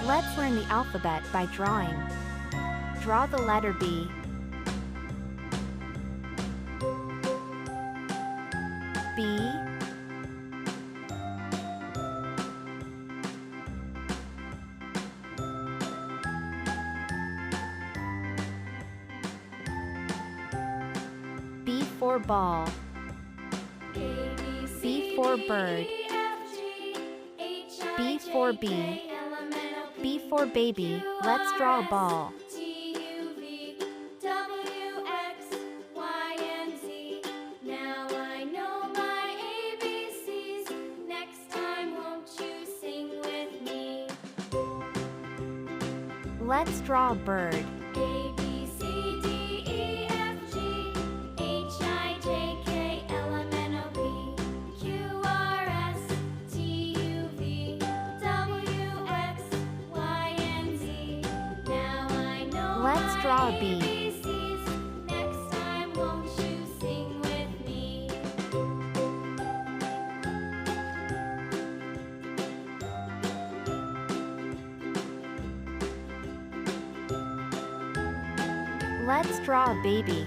Let's learn the alphabet by drawing. Draw the letter B. B. B for ball. B for bird. B for bee. B for baby. Let's draw a ball. Now I know my ABCs. Next time, won't you sing with me? Let's draw a bird. A, B, C, D, E, F, G, H, I, J, K, L, M, N, O, P, Q, R, S, T, U, V, W, X, Y, and Z. Now I know Let's draw a bee. ABCs. Next time, won't you sing with me? Let's draw a baby.